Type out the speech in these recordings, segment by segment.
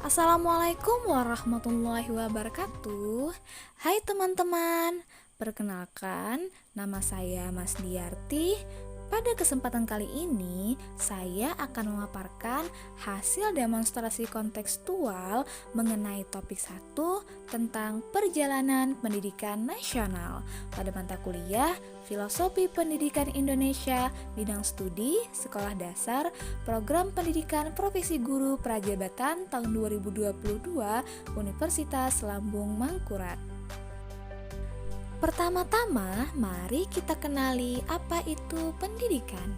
Assalamualaikum warahmatullahi wabarakatuh. Hai teman-teman, perkenalkan nama saya Mas Diarti. Pada kesempatan kali ini, saya akan memaparkan hasil demonstrasi kontekstual mengenai topik 1 tentang perjalanan pendidikan nasional pada mata kuliah Filosofi Pendidikan Indonesia, bidang studi, sekolah dasar, program pendidikan profesi guru prajabatan tahun 2022, Universitas Lambung Mangkurat. Pertama-tama, mari kita kenali apa itu pendidikan.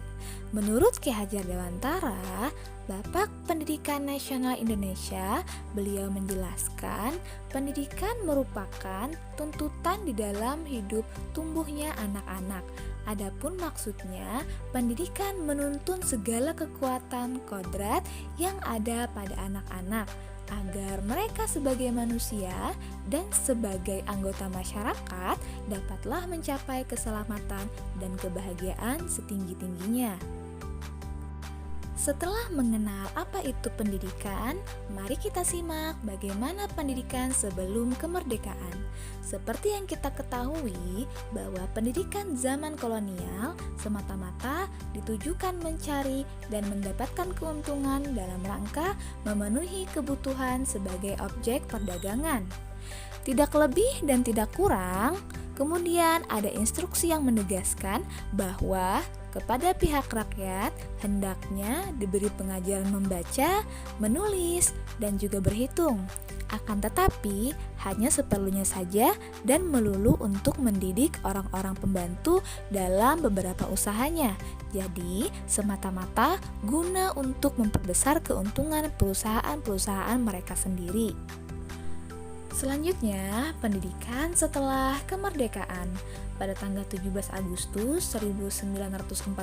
Menurut Ki Hajar Dewantara, Bapak Pendidikan Nasional Indonesia, beliau menjelaskan pendidikan merupakan tuntutan di dalam hidup tumbuhnya anak-anak. Adapun maksudnya, pendidikan menuntun segala kekuatan kodrat yang ada pada anak-anak agar mereka sebagai manusia dan sebagai anggota masyarakat dapatlah mencapai keselamatan dan kebahagiaan setinggi-tingginya. Setelah mengenal apa itu pendidikan, mari kita simak bagaimana pendidikan sebelum kemerdekaan. Seperti yang kita ketahui bahwa pendidikan zaman kolonial semata-mata ditujukan mencari dan mendapatkan keuntungan dalam rangka memenuhi kebutuhan sebagai objek perdagangan. Tidak lebih dan tidak kurang. Kemudian ada instruksi yang menegaskan bahwa kepada pihak rakyat hendaknya diberi pengajaran membaca, menulis, dan juga berhitung. Akan tetapi hanya seperlunya saja dan melulu untuk mendidik orang-orang pembantu dalam beberapa usahanya. Jadi semata-mata guna untuk memperbesar keuntungan perusahaan-perusahaan mereka sendiri. Selanjutnya, pendidikan setelah kemerdekaan. Pada tanggal 17 Agustus 1945,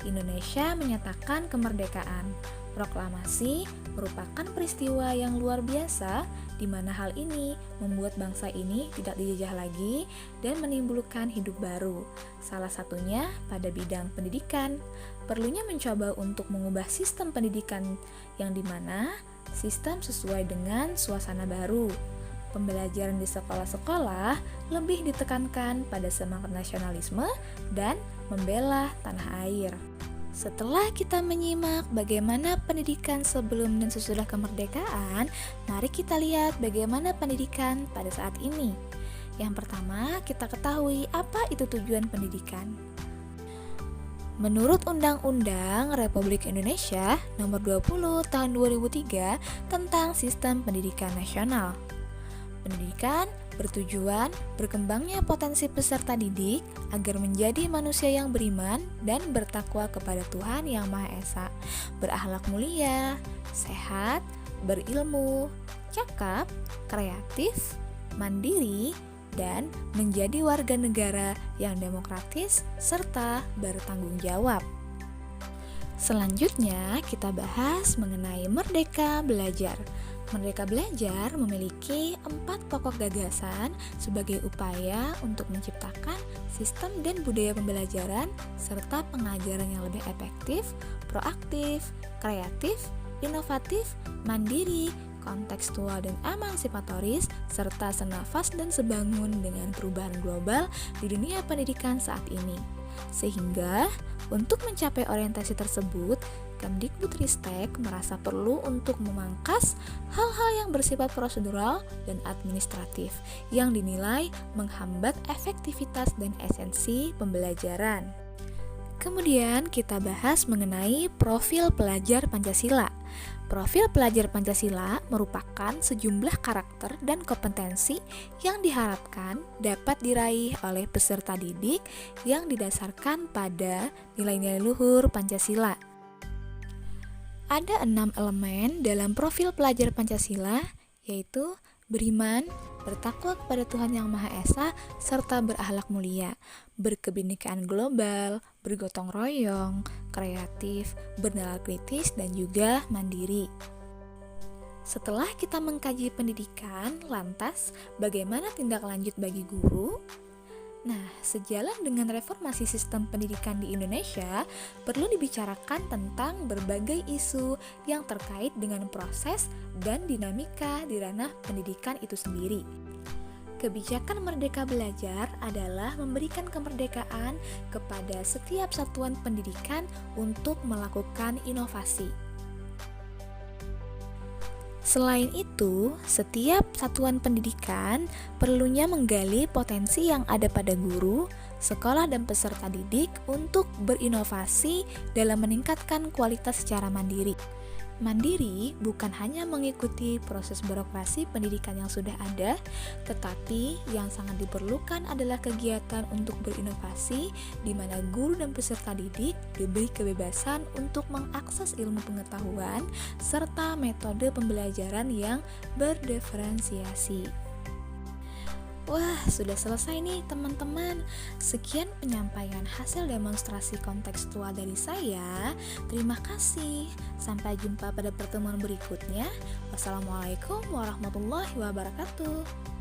Indonesia menyatakan kemerdekaan. Proklamasi merupakan peristiwa yang luar biasa di mana hal ini membuat bangsa ini tidak dijajah lagi dan menimbulkan hidup baru. Salah satunya pada bidang pendidikan. Perlunya mencoba untuk mengubah sistem pendidikan yang dimana sistem sesuai dengan suasana baru. Pembelajaran di sekolah-sekolah lebih ditekankan pada semangat nasionalisme dan membela tanah air. Setelah kita menyimak bagaimana pendidikan sebelum dan sesudah kemerdekaan, mari kita lihat bagaimana pendidikan pada saat ini. Yang pertama, kita ketahui apa itu tujuan pendidikan. Menurut Undang-Undang Republik Indonesia Nomor 20 Tahun 2003 tentang Sistem Pendidikan Nasional, pendidikan bertujuan berkembangnya potensi peserta didik agar menjadi manusia yang beriman dan bertakwa kepada Tuhan Yang Maha Esa, berakhlak mulia, sehat, berilmu, cakap, kreatif, mandiri, dan menjadi warga negara yang demokratis serta bertanggung jawab. Selanjutnya kita bahas mengenai Merdeka Belajar. Merdeka Belajar memiliki 4 pokok gagasan sebagai upaya untuk menciptakan sistem dan budaya pembelajaran serta pengajaran yang lebih efektif, proaktif, kreatif, inovatif, mandiri, kontekstual dan emansipatoris, serta senafas dan sebangun dengan perubahan global di dunia pendidikan saat ini. Sehingga, untuk mencapai orientasi tersebut, Kemdikbudristek merasa perlu untuk memangkas hal-hal yang bersifat prosedural dan administratif yang dinilai menghambat efektivitas dan esensi pembelajaran. Kemudian kita bahas mengenai profil pelajar Pancasila. Profil pelajar Pancasila merupakan sejumlah karakter dan kompetensi yang diharapkan dapat diraih oleh peserta didik yang didasarkan pada nilai-nilai luhur Pancasila. Ada 6 elemen dalam profil pelajar Pancasila, yaitu beriman, bertakwa kepada Tuhan Yang Maha Esa, serta berakhlak mulia, berkebinekaan global, bergotong royong, kreatif, bernalar kritis, dan juga mandiri. Setelah kita mengkaji pendidikan, lantas bagaimana tindak lanjut bagi guru? Nah, sejalan dengan reformasi sistem pendidikan di Indonesia, perlu dibicarakan tentang berbagai isu yang terkait dengan proses dan dinamika di ranah pendidikan itu sendiri. Kebijakan Merdeka Belajar adalah memberikan kemerdekaan kepada setiap satuan pendidikan untuk melakukan inovasi. Selain itu, setiap satuan pendidikan perlunya menggali potensi yang ada pada guru, sekolah, dan peserta didik untuk berinovasi dalam meningkatkan kualitas secara mandiri. Mandiri bukan hanya mengikuti proses birokrasi pendidikan yang sudah ada, tetapi yang sangat diperlukan adalah kegiatan untuk berinovasi di mana guru dan peserta didik diberi kebebasan untuk mengakses ilmu pengetahuan serta metode pembelajaran yang berdiferensiasi. Wah, sudah selesai nih teman-teman. Sekian penyampaian hasil demonstrasi kontekstual dari saya. Terima kasih. Sampai jumpa pada pertemuan berikutnya. Wassalamualaikum warahmatullahi wabarakatuh.